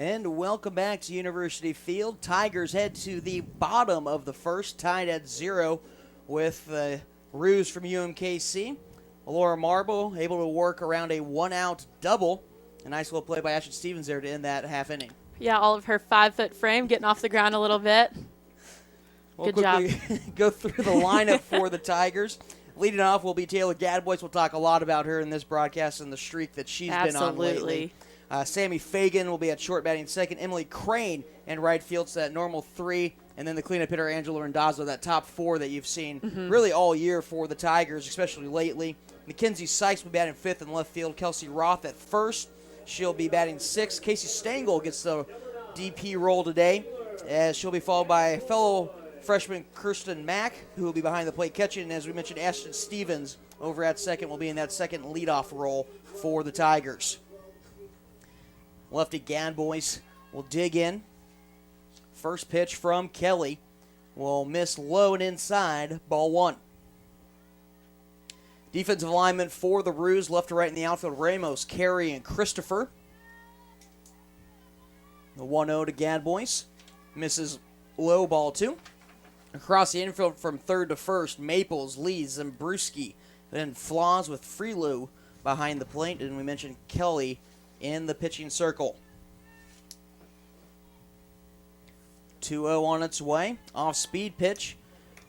And welcome back to University Field. Tigers head to the bottom of the first, tied at 0 with Ruse from UMKC. Laura Marble able to work around a one-out double. A nice little play by Ashton Stevens there to end that half inning. Yeah, all of her 5-foot frame getting off the ground a little bit. We'll Good job. Go through the lineup for the Tigers. Leading off will be Taylor Gadbois. We'll talk a lot about her in this broadcast and the streak that she's been on lately. Sammy Fagan will be at short batting second. Emily Crane in right field, so that normal 3. And then the cleanup hitter, Angela Randazzo, that top 4 that you've seen really all year for the Tigers, especially lately. Mackenzie Sykes will be batting 5th in left field. Kelsey Roth at first. She'll be batting 6th. Casey Stengel gets the DP role today, as she'll be followed by fellow freshman Kirsten Mack, who will be behind the plate catching. And as we mentioned, Ashton Stevens over at second will be in that second leadoff role for the Tigers. Lefty Gadbois will dig in. First pitch from Kelly will miss low and inside, ball 1. Defensive alignment for the Ruse, left to right in the outfield, Ramos, Carey, and Christopher. The 1-0 to Gadbois. Misses low, ball 2. Across the infield from third to first, Maples, Lee, Zembruski, then Flaws with Freelou behind the plate, and we mentioned Kelly in the pitching circle. 2-0 on its way. Off-speed pitch.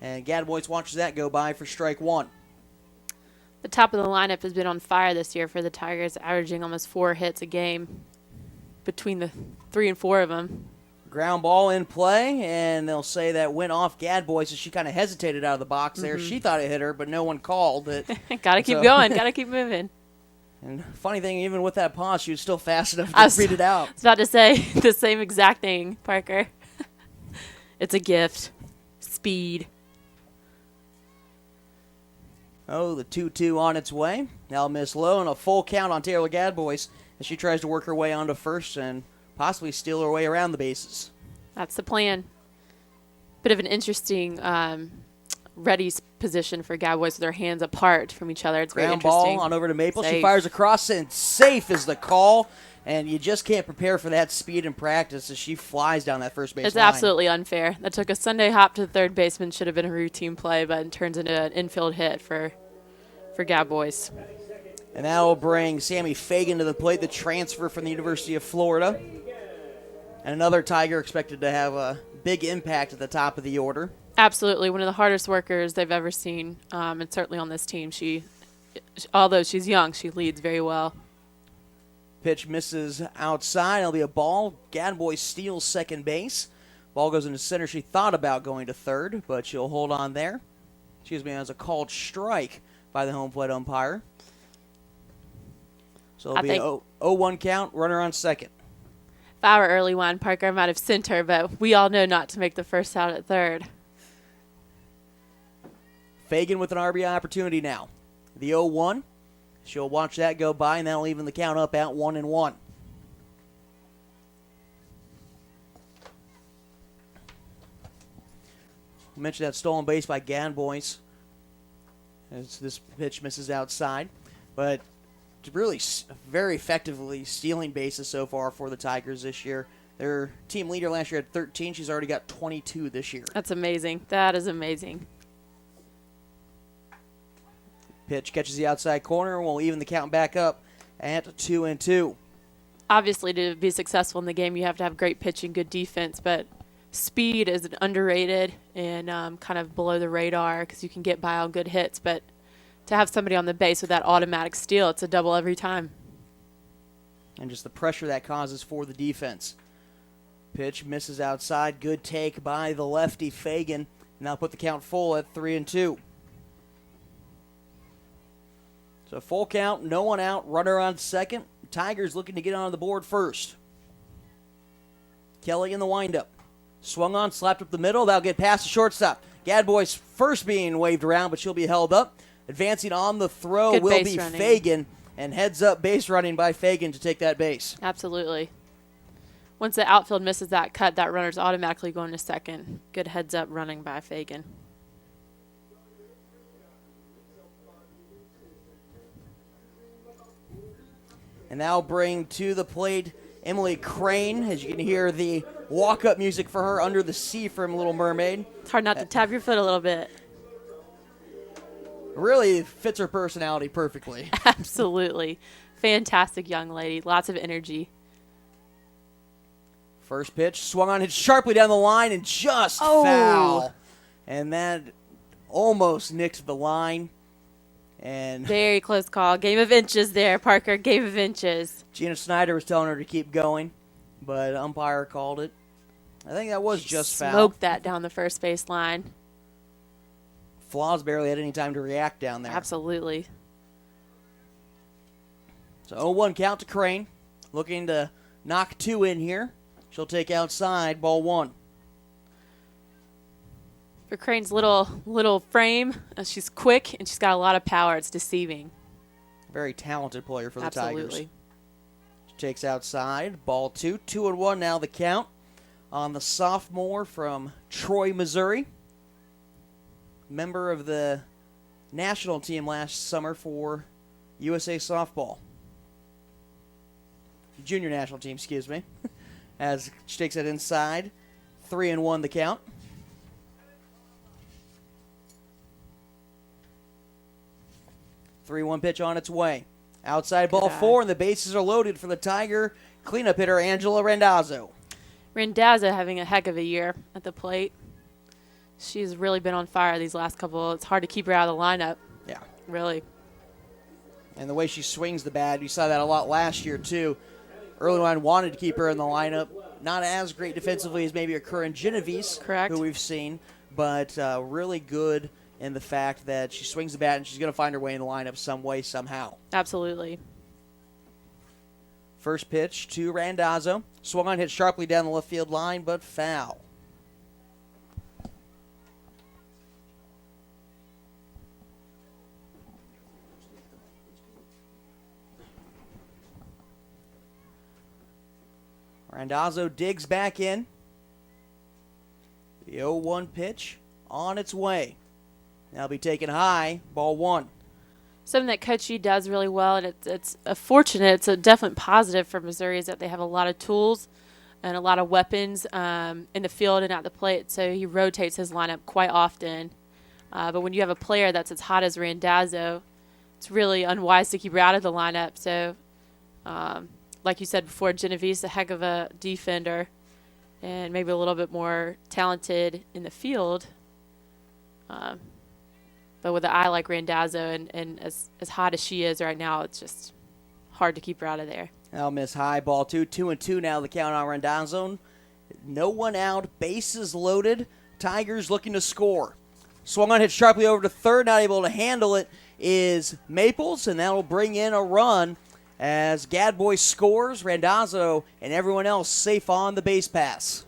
And Gadbois watches that go by for strike 1. The top of the lineup has been on fire this year for the Tigers, averaging almost 4 hits a game between the 3 and 4 of them. Ground ball in play, and they'll say that went off Gadbois as she kind of hesitated out of the box there. She thought it hit her, but no one called it. Got to keep going. Got to keep moving. And funny thing, even with that pause, she was still fast enough to read it out. I was about to say the same exact thing, Parker. It's a gift. Speed. Oh, the 2-2 on its way. Now miss low and a full count on Taylor Gadbois as she tries to work her way onto first and possibly steal her way around the bases. That's the plan. Bit of an interesting ready position for Gadbois with their hands apart from each other. It's very interesting. Ground ball on over to Maple. Safe. She fires across and safe is the call. And you just can't prepare for that speed in practice as she flies down that first base line. It's absolutely unfair. That took a Sunday hop to the third baseman. Should have been a routine play, but it turns into an infield hit for Gadbois. And that will bring Sammy Fagan to the plate, the transfer from the University of Florida. And another Tiger expected to have a big impact at the top of the order. Absolutely. One of the hardest workers they've ever seen, and certainly on this team. Although she's young, she leads very well. Pitch misses outside. It'll be a ball. Gadbois steals second base. Ball goes into center. She thought about going to third, but she'll hold on there. Excuse me, as a called strike by the home plate umpire. So it'll be a 0-1 count, runner on second. If I were early one, Parker might have sent her, but we all know not to make the first out at third. Fagan with an RBI opportunity now. The 0-1. She'll watch that go by, and that'll even the count up at 1-1. I mentioned that stolen base by Gadbois as this pitch misses outside. But really very effectively stealing bases so far for the Tigers this year. Their team leader last year had 13. She's already got 22 this year. That's amazing. That is amazing. Pitch catches the outside corner. We'll even the count back up at 2-2. Obviously, to be successful in the game, you have to have great pitching, good defense, but speed is underrated and kind of below the radar because you can get by on good hits, but to have somebody on the base with that automatic steal, it's a double every time. And just the pressure that causes for the defense. Pitch misses outside. Good take by the lefty, Fagan. Now put the count full at 3-2. So full count, no one out, runner on second. Tigers looking to get on the board first. Kelly in the windup. Swung on, slapped up the middle. That'll get past the shortstop. Gadbois first being waved around, but she'll be held up. Advancing on the throw Good will be running. Fagan. And heads up base running by Fagan to take that base. Absolutely. Once the outfield misses that cut, that runner's automatically going to second. Good heads up running by Fagan. And now bring to the plate Emily Crane, as you can hear the walk-up music for her, Under the Sea from Little Mermaid. It's hard not to tap your foot a little bit. Really fits her personality perfectly. Absolutely. Fantastic young lady. Lots of energy. First pitch, swung on, hit sharply down the line, and just foul. And that almost nicked the line. And very close call. Game of inches there, Parker. Game of inches. Gina Snyder was telling her to keep going, but umpire called it. I think that was just foul. Smoked that down the first base line. Flaws barely had any time to react down there. Absolutely. So 0-1 count to Crane. Looking to knock 2 in here. She'll take outside, ball 1. For Crane's little frame, she's quick and she's got a lot of power. It's deceiving. Very talented player for the Absolutely. Tigers. She takes outside, ball 2. 2-1 now the count on the sophomore from Troy, Missouri. Member of the national team last summer for USA softball. Junior national team, excuse me. As she takes it inside. 3-1 the count. Three-one pitch on its way. Outside ball 4, and the bases are loaded for the Tiger cleanup hitter, Angela Randazzo. Randazzo having a heck of a year at the plate. She's really been on fire these last couple. It's hard to keep her out of the lineup. Yeah. Really. And the way she swings the bat, you saw that a lot last year, too. Early on wanted to keep her in the lineup. Not as great defensively as maybe a current Genovese, correct, who we've seen, but really good in the fact that she swings the bat and she's going to find her way in the lineup some way, somehow. Absolutely. First pitch to Randazzo. Swung on, hit sharply down the left field line, but foul. Randazzo digs back in. The 0-1 pitch on its way. Now be taken high, ball 1. Something that Coach G does really well, and it's a definite positive for Missouri, is that they have a lot of tools and a lot of weapons in the field and at the plate, so he rotates his lineup quite often. But when you have a player that's as hot as Randazzo, it's really unwise to keep her out of the lineup. So, like you said before, Genovese, a heck of a defender and maybe a little bit more talented in the field. But with an eye like Randazzo and as hot as she is right now, it's just hard to keep her out of there. Now miss high, ball 2. 2-2 now the count on Randazzo. No one out, bases loaded. Tigers looking to score. Swung on, hit sharply over to third. Not able to handle it is Maples, and that will bring in a run as Gadboy scores. Randazzo and everyone else safe on the base pass.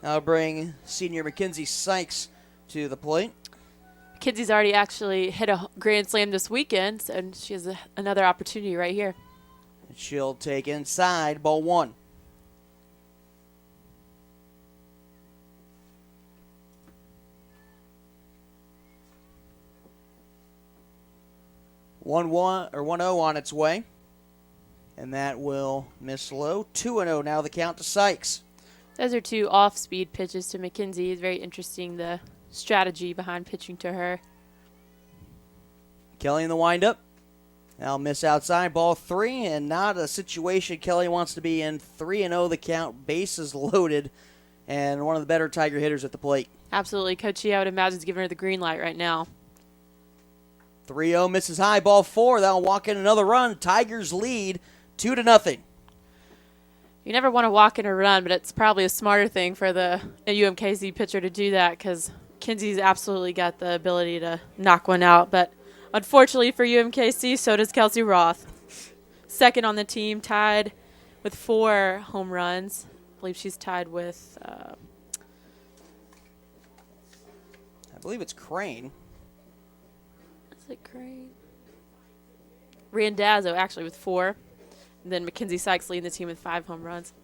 I'll bring senior Mackenzie Sykes to the plate. Mackenzie's already actually hit a grand slam this weekend, and she has another opportunity right here. She'll take inside, ball 1. One 1-0 on its way, and that will miss low. 2-0 now the count to Sykes. Those are 2 off-speed pitches to Mackenzie. It's very interesting, the strategy behind pitching to her. Kelly in the windup. Now miss outside, ball 3, and not a situation Kelly wants to be in. 3-0 the count, bases loaded, and one of the better Tiger hitters at the plate. Absolutely. Coach G, I would imagine, is giving her the green light right now. 3-0 misses high, ball 4. That'll walk in another run. Tigers lead 2-0. You never want to walk in a run, but it's probably a smarter thing for the UMKC pitcher to do that, because Kinsey's absolutely got the ability to knock one out. But unfortunately for UMKC, so does Kelsey Roth. Second on the team, tied with 4 home runs. I believe she's tied with I believe it's Crane. Is it Crane? Randazzo, actually, with 4. And then Mackenzie Sykes leading the team with 5 home runs.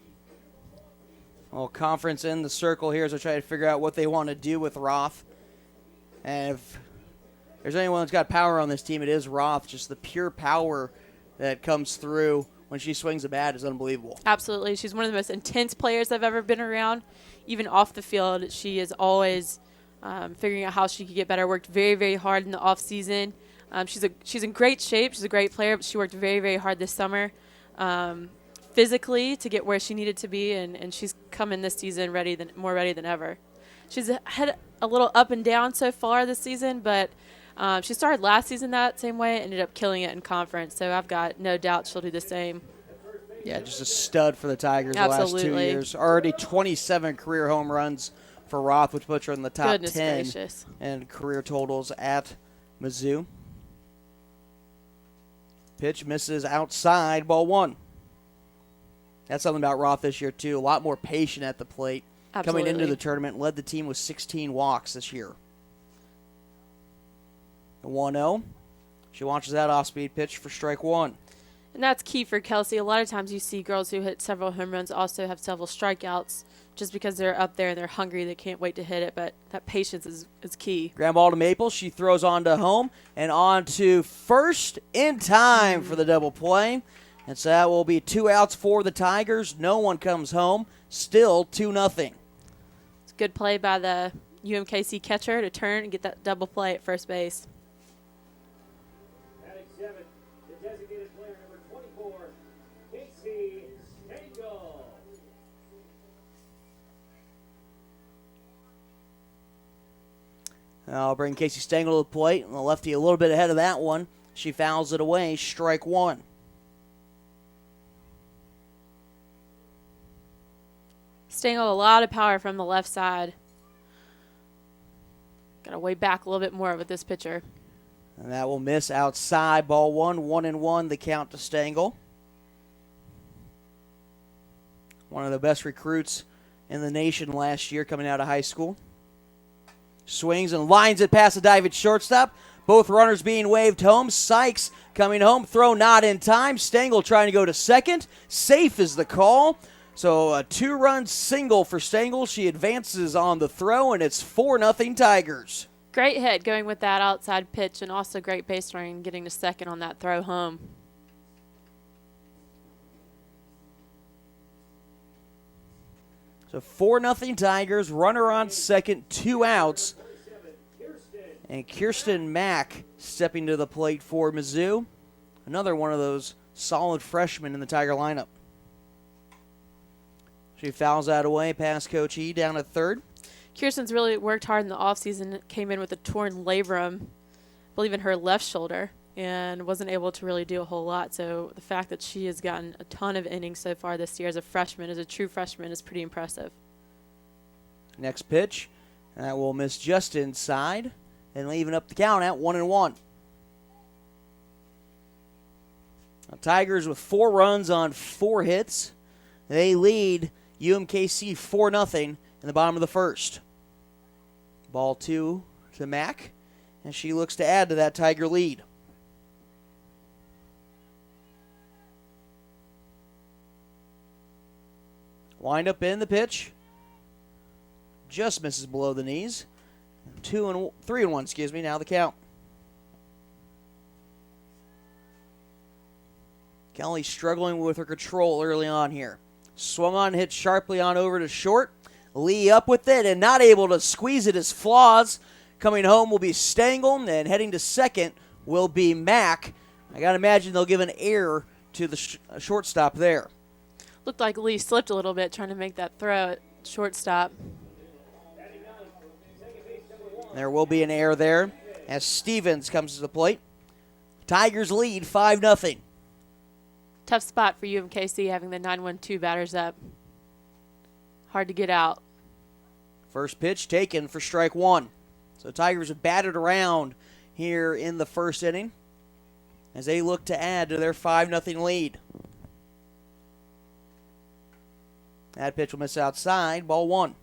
Well, conference in the circle here as I try to figure out what they want to do with Roth. And if there's anyone that's got power on this team, it is Roth. Just the pure power that comes through when she swings a bat is unbelievable. Absolutely. She's one of the most intense players I've ever been around. Even off the field, she is always figuring out how she could get better. Worked very, very hard in the off season. She's in great shape. She's a great player, but she worked very, very hard this summer physically to get where she needed to be, and she's coming this season more ready than ever. She's had a little up and down so far this season, but she started last season that same way, ended up killing it in conference, so I've got no doubt she'll do the same. Yeah, just a stud for the Tigers Absolutely. The last 2 years. Already 27 career home runs for Roth, which puts her in the top 10 gracious. And career totals at Mizzou. Pitch misses outside, ball 1. That's something about Roth this year, too. A lot more patient at the plate. Absolutely. Coming into the tournament, led the team with 16 walks this year. The 1-0. She launches that off-speed pitch for strike 1. And that's key for Kelsey. A lot of times you see girls who hit several home runs also have several strikeouts just because they're up there and they're hungry. They can't wait to hit it, but that patience is key. Ground ball to Maple. She throws on to home and on to first in time for the double play. And so that will be 2 outs for the Tigers. No one comes home. Still 2-0. It's a good play by the UMKC catcher to turn and get that double play at first base. I'll bring Casey Stengel to the plate. The lefty a little bit ahead of that one. She fouls it away. Strike 1. Stengel, a lot of power from the left side. Got to weigh back a little bit more with this pitcher. And that will miss outside. Ball 1, 1-1, the count to Stengel. One of the best recruits in the nation last year coming out of high school. Swings and lines it past the dive at shortstop. Both runners being waved home. Sykes coming home. Throw not in time. Stengel trying to go to second. Safe is the call. So a 2-run single for Stengel. She advances on the throw, and it's 4-0 Tigers. Great hit going with that outside pitch, and also great base running getting to second on that throw home. So 4-0 Tigers, runner on second, 2 outs. And Kirsten Mack stepping to the plate for Mizzou. Another one of those solid freshmen in the Tiger lineup. She fouls that away past Coach E down at third. Kirsten's really worked hard in the offseason, came in with a torn labrum, I believe in her left shoulder, and wasn't able to really do a whole lot. So the fact that she has gotten a ton of innings so far this year as a freshman, as a true freshman, is pretty impressive. Next pitch, and that will miss just inside, and leaving up the count at 1-1. Now, Tigers with 4 runs on 4 hits. They lead UMKC 4-0 in the bottom of the first. Ball 2 to Mack, and she looks to add to that Tiger lead. Wind up in the pitch. Just misses below the knees. 3-1, now the count. Kelly struggling with her control early on here. Swung on, hit sharply on over to short. Lee up with it and not able to squeeze it as Flaws. Coming home will be Stengel, and heading to second will be Mack. I got to imagine they'll give an error to the shortstop there. Looked like Lee slipped a little bit trying to make that throw at shortstop. There will be an error there as Stevens comes to the plate. Tigers lead 5-0. Tough spot for UMKC having the 9-1-2 batters up. Hard to get out. First pitch taken for strike 1. So Tigers have batted around here in the first inning as they look to add to their 5-0 lead. That pitch will miss outside, ball 1.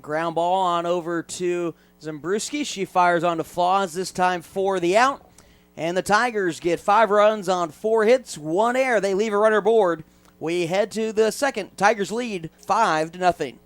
Ground ball on over to Zembruski. She fires onto Flaws, this time for the out. And the Tigers get 5 runs on 4 hits, 1 error. They leave a runner aboard. We head to the second. Tigers lead 5-0.